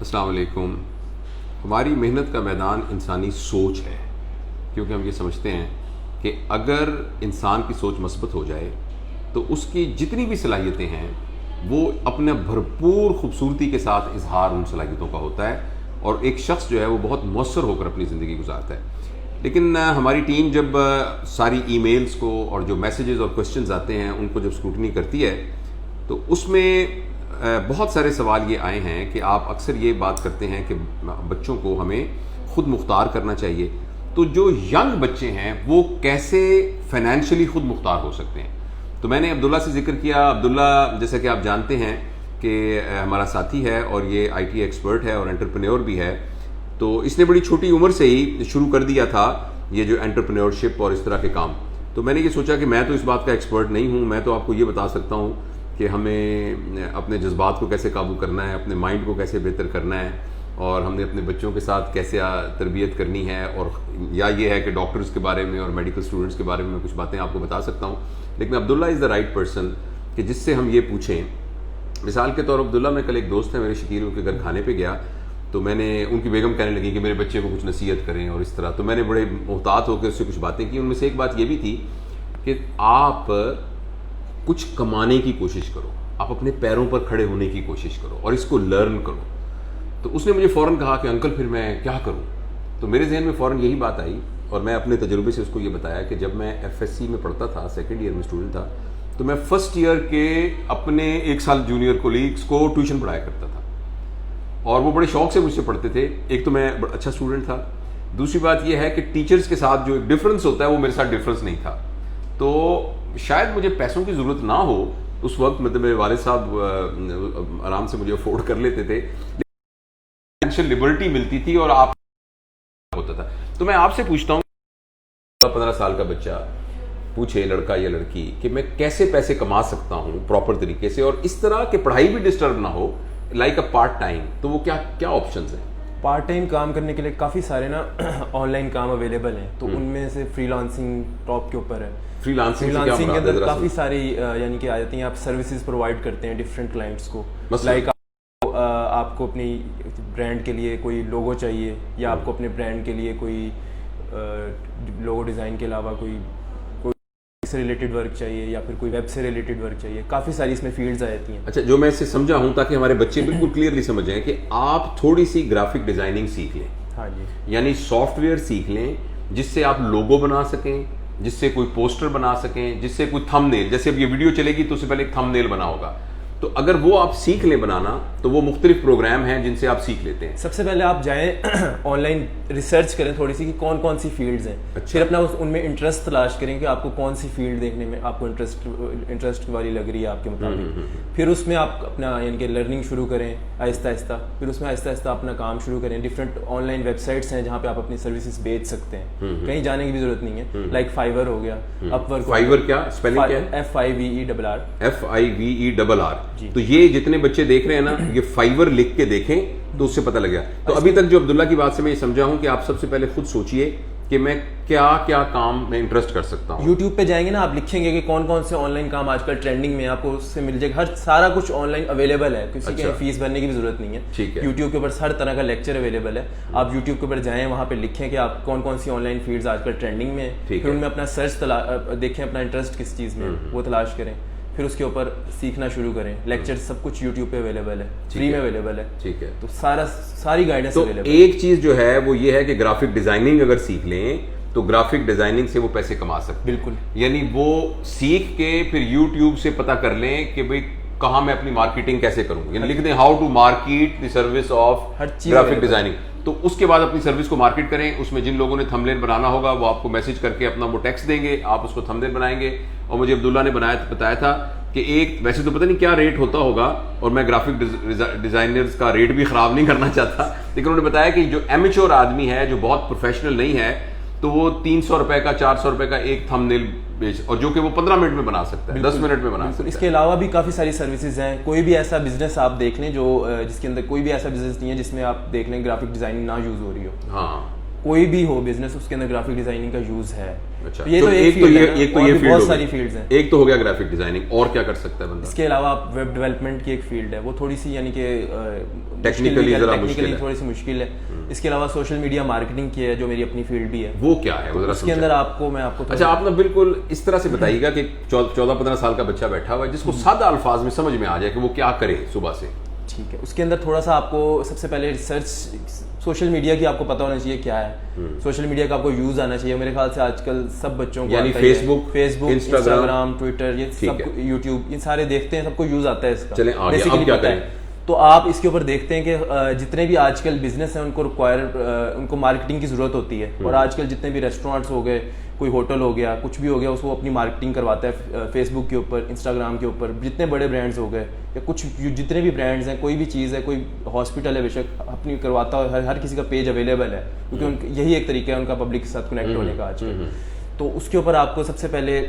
السلام علیکم. ہماری محنت کا میدان انسانی سوچ ہے، کیونکہ ہم یہ سمجھتے ہیں کہ اگر انسان کی سوچ مثبت ہو جائے تو اس کی جتنی بھی صلاحیتیں ہیں وہ اپنے بھرپور خوبصورتی کے ساتھ اظہار ان صلاحیتوں کا ہوتا ہے، اور ایک شخص جو ہے وہ بہت مؤثر ہو کر اپنی زندگی گزارتا ہے. لیکن ہماری ٹیم جب ساری ای میلز کو اور جو میسیجز اور کویسچنز آتے ہیں ان کو جب اسکروٹنی کرتی ہے تو اس میں بہت سارے سوال یہ آئے ہیں کہ آپ اکثر یہ بات کرتے ہیں کہ بچوں کو ہمیں خود مختار کرنا چاہیے. تو جو ینگ بچے ہیں وہ کیسے فائنینشلی خود مختار ہو سکتے ہیں؟ تو میں نے عبداللہ سے ذکر کیا. عبداللہ جیسا کہ آپ جانتے ہیں کہ ہمارا ساتھی ہے اور یہ آئی ٹی ایکسپرٹ ہے اور انٹرپرینور بھی ہے. تو اس نے بڑی چھوٹی عمر سے ہی شروع کر دیا تھا یہ جو انٹرپرینورشپ اور اس طرح کے کام. تو میں نے یہ سوچا کہ میں تو اس بات کا ایکسپرٹ نہیں ہوں، میں تو آپ کو یہ بتا سکتا ہوں کہ ہمیں اپنے جذبات کو کیسے قابو کرنا ہے، اپنے مائنڈ کو کیسے بہتر کرنا ہے، اور ہم نے اپنے بچوں کے ساتھ کیسے تربیت کرنی ہے. اور یا یہ ہے کہ ڈاکٹرز کے بارے میں اور میڈیکل اسٹوڈنٹس کے بارے میں کچھ باتیں آپ کو بتا سکتا ہوں. لیکن عبداللہ از دا رائٹ پرسن کہ جس سے ہم یہ پوچھیں. مثال کے طور عبداللہ میں کل ایک دوست ہے میرے شکیل، ان کے گھر کھانے پہ گیا تو میں نے ان کی بیگم کہنے لگی کہ میرے بچے کو کچھ نصیحت کریں اور اس طرح. تو میں نے بڑے محتاط ہو کے اس سے کچھ باتیں کی. ان میں سے ایک بات یہ بھی تھی کہ آپ کچھ کمانے کی کوشش کرو، آپ اپنے پیروں پر کھڑے ہونے کی کوشش کرو اور اس کو لرن کرو. تو اس نے مجھے فوراً کہا کہ انکل پھر میں کیا کروں؟ تو میرے ذہن میں فوراً یہی بات آئی اور میں اپنے تجربے سے اس کو یہ بتایا کہ جب میں ایف ایس سی میں پڑھتا تھا، سیکنڈ ایئر میں اسٹوڈنٹ تھا، تو میں فرسٹ ایئر کے اپنے ایک سال جونیئر کولیگس کو ٹیوشن پڑھایا کرتا تھا اور وہ بڑے شوق سے مجھ سے پڑھتے تھے. ایک تو میں اچھا اسٹوڈنٹ تھا، دوسری بات یہ ہے کہ ٹیچرز کے ساتھ جو ایک ڈفرینس ہوتا ہے وہ میرے ساتھ ڈفرینس نہیں تھا. تو شاید مجھے پیسوں کی ضرورت نہ ہو اس وقت، مطلب میرے والد صاحب آرام سے مجھے افورڈ کر لیتے تھے، فائنینشیل لبرٹی ملتی تھی اور آپ ہوتا تھا. تو میں آپ سے پوچھتا ہوں، 15 سال کا بچہ پوچھے، لڑکا یا لڑکی، کہ میں کیسے پیسے کما سکتا ہوں پراپر طریقے سے اور اس طرح کہ پڑھائی بھی ڈسٹرب نہ ہو، لائک اے پارٹ ٹائم، تو وہ کیا آپشنز ہیں؟ پارٹ ٹائم کام کرنے کے لیے کافی سارے آن لائن کام اویلیبل ہیں. تو ان میں سے فری لانسنگ ٹاپ کے اوپر ہے. فری لانسنگ کے اندر کافی ساری یعنی کہ آ جاتی ہیں، آپ سروسز پرووائڈ کرتے ہیں ڈفرینٹ کلائنٹس کو. لائک آپ کو اپنی برانڈ کے لیے کوئی لوگو چاہیے، یا آپ کو اپنے برانڈ کے لیے کوئی لوگو ڈیزائن کے علاوہ کوئی سے ریلیٹڈ ورک چاہیے، یا پھر کوئی ویب سے ریلیٹڈ ورک چاہیے. کافی ساری اس میں فیلڈز آ جاتی ہیں. اچھا، جو میں اس سے سمجھا ہوں تاکہ ہمارے بچے بالکل کلیئرلی سمجھ جائیں کہ آپ تھوڑی سی گرافک ڈیزائننگ سیکھ لیں. ہاں جی، یعنی سافٹ ویئر سیکھ لیں جس سے آپ لوگو بنا سکیں، جس سے کوئی پوسٹر بنا سکیں، جس سے کوئی تھم نیل، جیسے اب یہ ویڈیو چلے گی تو اس سے پہلے ایک تھم نیل بنا ہوگا. تو اگر وہ آپ سیکھ لیں بنانا تو وہ مختلف پروگرام ہیں جن سے آپ سیکھ لیتے ہیں. سب سے پہلے آپ جائیں آن لائن ریسرچ کریں تھوڑی سی کہ کون کون سی فیلڈز ہیں. پھر اپنا ان میں انٹرسٹ تلاش کریں کہ آپ کو کون سی فیلڈ دیکھنے میں آپ کو انٹرسٹ والی لگ رہی ہے آپ کے مطابق. پھر اس میں آپ اپنا یعنی کہ لرننگ شروع کریں آہستہ آہستہ. پھر اس میں آہستہ آہستہ اپنا کام شروع کریں. Different on line web sites ہیں جہاں پہ آپ اپنی سروسز بیچ سکتے ہیں، کہیں جانے کی بھی ضرورت نہیں ہے. لائک فائیور ہو گیا، اپ ورک. فائیور کیا اسپیلنگ کیا ہے؟ FIVERR. تو یہ جتنے بچے دیکھ رہے ہیں نا، یہ فائیور لکھ کے دیکھیں تو اس سے پتہ لگا. تو ابھی تک جو عبداللہ کی بات سے میں یہ سمجھا ہوں کہ آپ سب سے پہلے خود سوچئے کہ میں کیا کیا کام میں انٹرسٹ کر سکتا ہوں. یوٹیوب پہ جائیں گے نا، آپ لکھیں گے کہ کون کون سے آن لائن کام آج کل ٹرینڈنگ میں، آپ کو اس سے مل جائے گا. سارا کچھ آن لائن اویلیبل ہے، کسی کے فیس بھرنے کی بھی ضرورت نہیں ہے. ٹھیک ہے، یوٹیوب کے اوپر ہر طرح کا لیکچر اویلیبل ہے. آپ یوٹیوب کے اوپر جائیں، وہاں پہ لکھیں کہ آپ کون کون سی آن لائن فیلڈز آج کل ٹرینڈنگ میں ہیں. پھر ان میں اپنا سرچ دیکھیں، اپنا انٹرسٹ کس چیز میں وہ تلاش کریں. پھر اس کے اوپر سیکھنا شروع کریں. لیکچر سب کچھ یوٹیوب پہ اویلیبل ہے، فری میں اویلیبل ہے. ٹھیک ہے، تو ساری گائیڈنس اویلیبل ہے. ایک چیز جو ہے وہ یہ ہے کہ گرافک ڈیزائننگ اگر سیکھ لیں تو گرافک ڈیزائننگ سے وہ پیسے کما سکتے ہیں. بالکل، یعنی وہ سیکھ کے پھر یوٹیوب سے پتہ کر لیں کہ بھئی کہاں میں اپنی مارکیٹنگ کیسے کروں. یعنی لکھ دیں how to market the service of graphic designing. تو اس کے بعد اپنی سروس کو مارکیٹ کریں. اس میں جن لوگوں نے تھمب نیل بنانا ہوگا وہ آپ کو میسج کر کے اپنا وہ ٹیکسٹ دیں گے، آپ اس کو تھمب نیل بنائیں گے. اور مجھے عبداللہ نے بتایا تھا کہ ایک ویسے تو پتہ نہیں کیا ریٹ ہوتا ہوگا، اور میں گرافک ڈیزائنرز کا ریٹ بھی خراب نہیں کرنا چاہتا، لیکن انہوں نے بتایا کہ جو ایمیچور آدمی ہے، جو بہت پروفیشنل نہیں ہے، تو وہ 300 روپے کا 400 روپے کا ایک تھم نیل بیچ، اور جو کہ وہ 15 منٹ میں بنا سکتا ہے، 10 منٹ میں بنا سکتا ہے. اس کے علاوہ بھی کافی ساری سروسز ہیں. کوئی بھی ایسا بزنس آپ دیکھ لیں جو جس کے اندر کوئی بھی ایسا بزنس نہیں ہے جس میں آپ دیکھ لیں گرافک ڈیزائننگ نہ یوز ہو رہی ہو. ہاں، کوئی بھی ہو بزنس اس کے اندر گرافک ڈیزائننگ کا یوز ہے. اچھا یہ تو ایک فیلڈ ہے, بہت ساری فیلڈز ہیں. ایک تو ہو گیا گرافک ڈیزائننگ, اور کیا کر سکتا ہے بندہ؟ اس کے علاوہ ویب ڈیولپمنٹ کی ایک فیلڈ ہے, وہ تھوڑی سی یعنی کہ ٹیکنیکلی تھوڑی سی مشکل ہے. اس کے علاوہ سوشل میڈیا مارکیٹنگ کی ہے جو میری اپنی فیلڈ بھی ہے. وہ کیا ہے اس کے اندر آپ کو میں آپ کو اچھا آپ نے بالکل اس طرح سے بتائیے گا کہ 14-15 سال کا بچہ بیٹھا ہوا ہے جس کو سادہ الفاظ میں سمجھ میں آ جائے کہ وہ کیا کرے صبح سے. ٹھیک ہے, اس کے اندر تھوڑا سا آپ کو سب سے پہلے ریسرچ سوشل میڈیا کی آپ کو پتہ ہونا چاہیے کیا ہے, سوشل میڈیا کا آپ کو یوز آنا چاہیے. میرے خیال سے آج کل سب بچوں کو یعنی فیس بک, انسٹاگرام, ٹویٹر, یہ سب یوٹیوب, یہ سارے دیکھتے ہیں, سب کو یوز آتا ہے اس کا. چلیں آگے اب کیا کریں؟ تو آپ اس کے اوپر دیکھتے ہیں کہ جتنے بھی آج کل بزنس ہیں ان کو مارکیٹنگ کی ضرورت ہوتی ہے. اور آج کل جتنے بھی ریسٹورینٹس ہو گئے, کوئی ہوٹل ہو گیا, کچھ بھی ہو گیا, اس کو اپنی مارکیٹنگ کرواتا ہے فیس بک کے اوپر, انسٹاگرام کے اوپر. جتنے بڑے برانڈز ہو گئے یا کچھ جتنے بھی برانڈز ہیں, کوئی بھی چیز ہے, کوئی ہاسپٹل ہے بے شک, اپنی کرواتا ہے. ہر کسی کا پیج اویلیبل ہے کیونکہ یہی ایک طریقہ ہے ان کا پبلک کے ساتھ کنیکٹ ہونے کا آج کل. تو اس کے اوپر آپ کو سب سے پہلے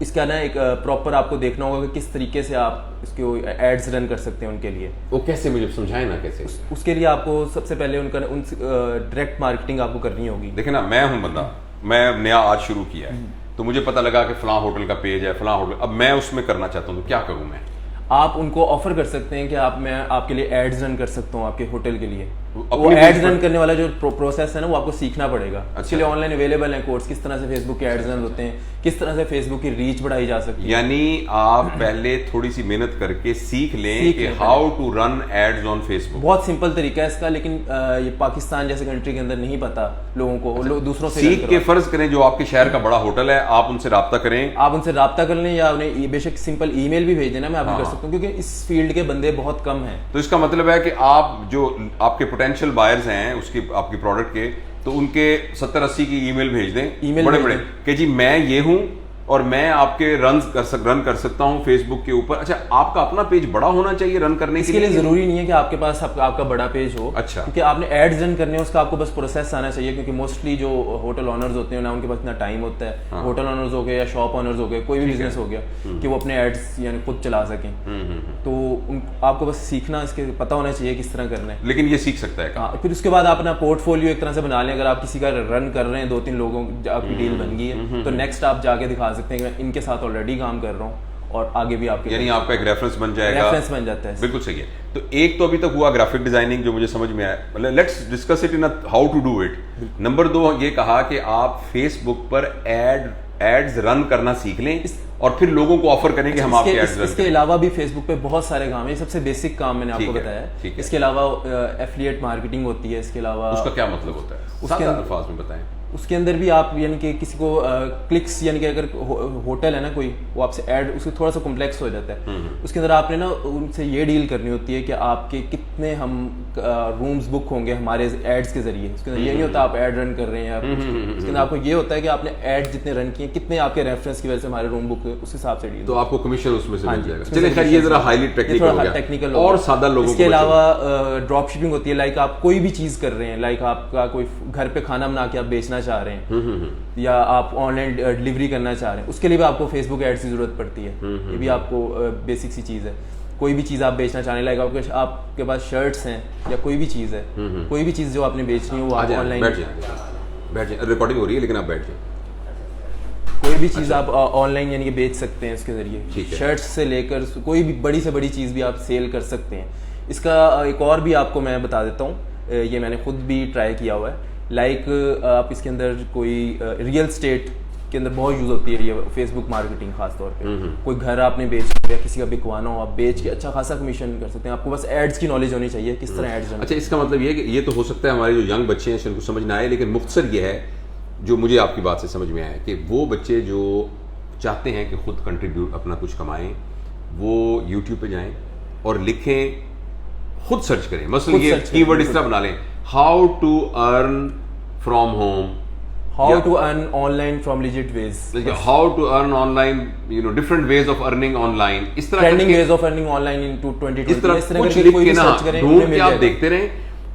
اس کا نا ایک پراپر آپ کو دیکھنا ہوگا کہ کس طریقے سے آپ اس کے ایڈز رن کر سکتے ہیں ان کے لیے. وہ کیسے, مجھے سمجھائیں نا کیسے. اس کے لیے آپ کو سب سے پہلے ان ڈائریکٹ مارکیٹنگ آپ کو کرنی ہوگی. دیکھیں نا, میں ہوں بندہ, میں نیا آج شروع کیا ہے, تو مجھے پتہ لگا کہ فلاں ہوٹل کا پیج ہے, فلاں ہوٹل, اب میں اس میں کرنا چاہتا ہوں, تو کیا کروں میں؟ آپ ان کو آفر کر سکتے ہیں کہ میں آپ کے لیے ایڈز رن کر سکتا ہوں آپ کے ہوٹل کے لیے. وہ ایڈز رن کرنے والا جو پروسیس ہے نا, وہ آپ کو سیکھنا پڑے گا. اس کے لیے آن لائن اویلیبل ہیں کورس, کس طرح سے فیس بک کے ایڈز رن ہوتے ہیں, کس طرح سے فیس بک کی ریچ بڑھائی جا سکتی ہے. یعنی آپ پہلے تھوڑی سی محنت کر کے سیکھ لیں کہ how to run ads on Facebook. بہت سمپل طریقہ ہے اس کا, لیکن یہ پاکستان جیسے کنٹری کے اندر نہیں پتا لوگوں کو. دوسروں سے سیکھ کے فرض کریں جو آپ کے شہر کا بڑا ہوٹل ہے, آپ ان سے رابطہ کریں, آپ ان سے رابطہ کر لیں, یا انہیں بے شک سمپل ای میل بھی بھیج دینا, میں آپ کو کر سکتا ہوں, کیونکہ اس فیلڈ کے بندے بہت کم ہیں. تو اس کا مطلب ہے کہ آپ جو آپ کے پوٹینشیل بائرز ہیں اس کی آپ کی پروڈکٹ کے, تو ان کے 70-80 کی ای میل بھیج دیں, بڑے بڑے, کہ جی میں یہ ہوں اور میں آپ کے رن کر سکتا ہوں فیس بک کے اوپر. اچھا آپ کا اپنا پیج بڑا ہونا چاہیے رن کرنے کے لیے؟ ضروری نہیں ہے کہ آپ کے پاس آپ کا بڑا پیج ہو. اچھا, کیونکہ آپ نے ایڈز رن کرنے ہیں, اس کا آپ کو بس پروسیس آنا چاہیے. کیونکہ موسٹلی جو ہوٹل آنرز ہوتے ہیں نا, ان کے پاس اتنا ٹائم ہوتا ہے, ہوٹل آنرز ہو گئے یا شاپ آنرز ہو گئے, کوئی بھی بزنس ہو گیا, کہ وہ اپنے ایڈز یعنی خود چلا سکیں. تو آپ کو بس سیکھنا, اس کے پتہ ہونا چاہیے کس طرح کرنا ہے. لیکن یہ سیکھ سکتا ہے. پھر اس کے بعد آپ اپنا پورٹ فولیو ایک طرح سے بنا لیں. اگر آپ کسی کا رن کر رہے ہیں, 2-3 لوگوں آپ کی ڈیل بن گئی ہے, تو نیکسٹ آپ جا کے دکھا سکتے ہیں کہ ان کے ساتھ آلریڈی کام کر رہا ہوں, اور آگے بھی آپ کے, یعنی آپ کا ایک ریفرنس بن جائے گا. ریفرنس بن جاتا ہے. بالکل صحیح ہے. تو ایک تو ابھی تک ہوا گرافک ڈیزائننگ جو مجھے سمجھ میں آیا. Let's discuss it in how to do it. Number 2 یہ کہا کہ آپ فیس بک پر ایڈز رن کرنا سیکھ لیں اور پھر لوگوں کو آفر کریں کہ ہم آپ کے ایڈز رن. اس کے علاوہ بھی فیس بک پہ بہت سارے کام ہیں. یہ سب سے بیسک کام میں نے آپ کو بتایا ہے. اس کے علاوہ ایفلیٹ مارکیٹنگ ہوتی ہے. اس کے علاوہ اس کا کیا مطلب ہوتا ہے, سادہ الفاظ میں بتائیں. اس کے اندر بھی آپ یعنی کہ کسی کو کلکس, یعنی کہ اگر ہوٹل ہے نا کوئی, وہ آپ سے ایڈ, اس کو تھوڑا سا کمپلیکس ہو جاتا ہے. اس کے اندر آپ نے نا ان سے یہ ڈیل کرنی ہوتی ہے کہ آپ کے کتنے ہم رومز بک ہوں گے ہمارے ایڈز کے ذریعے. اس کے اندر یہ نہیں ہوتا آپ ایڈ رن کر رہے ہیں, اس کے اندر آپ کو یہ ہوتا ہے کہ آپ نے ایڈ جتنے رن کیے, کتنے آپ کے ریفرنس کی وجہ سے ہمارے روم بک ہوئے, اس حساب سے ڈیل. تو آپ کو کمیشن اس میں سے مل جائے گا. چلیے خیر, یہ ذرا ہائیلی ٹیکنیکل اور سادہ لوگوں. اس کے علاوہ ڈراپ شپنگ ہوتی ہے. لائک آپ کوئی بھی چیز کر رہے ہیں, لائک آپ کا کوئی گھر پہ کھانا بنا کے آپ بیچنا چاہ رہے ہیں, یا آپ آن لائن ڈلیوری کرنا چاہ رہے ہیں, اس کے لیے بھی آپ کو فیس بک ایڈز کی ضرورت پڑتی ہے. یہ بھی آپ کو بیسک سی چیز ہے. کوئی بھی چیز آپ بیچنا چاہ رہے ہیں, لائک آپ کے پاس شرٹس ہیں یا کوئی بھی چیز ہے, کوئی بھی چیز جو آپ نے بیچنی ہے وہ آپ آن لائن. بیٹھ جائیں, ریکارڈنگ ہو رہی ہے لیکن آپ بیٹھ جائیں. کوئی بھی چیز آپ آن لائن یعنی کہ بیچ سکتے ہیں اس کے ذریعے. شرٹس سے لے کر کوئی بھی بڑی سے بڑی چیز بھی آپ سیل کر سکتے ہیں. اس کا ایک اور بھی آپ کو میں بتا دیتا ہوں, یہ میں نے خود بھی ٹرائی کیا ہوا ہے. لائک آپ اس کے اندر کوئی ریئل اسٹیٹ کے اندر بہت یوز ہوتی ہے یہ فیس بک مارکیٹنگ. خاص طور پہ کوئی گھر آپ نے بیچنا ہو یا کسی کا بکوانا ہو, آپ بیچ کے اچھا خاصا کمیشن کر سکتے ہیں. آپ کو بس ایڈز کی نالج ہونی چاہیے, کس طرح ایڈز. اچھا, اس کا مطلب یہ ہے کہ یہ تو ہو سکتا ہے ہمارے جو ینگ بچے ہیں ان کو سمجھ نہ آئے, لیکن مختصر یہ ہے جو مجھے آپ کی بات سے سمجھ میں آیا کہ وہ بچے جو چاہتے ہیں کہ خود کنٹریبیوٹ اپنا کچھ کمائیں, وہ یوٹیوب پہ جائیں اور لکھیں, خود سرچ کریں. مثلا یہ کی ورڈ اس طرح بنا لیں, how to earn from home, how to earn online from legit ways, how to earn online, different ways of earning online, اس طرح trending ways of earning online in 2020. اس طرح کچھ لکھ کے نا ڈھونڈ کے آپ دیکھتے رہیں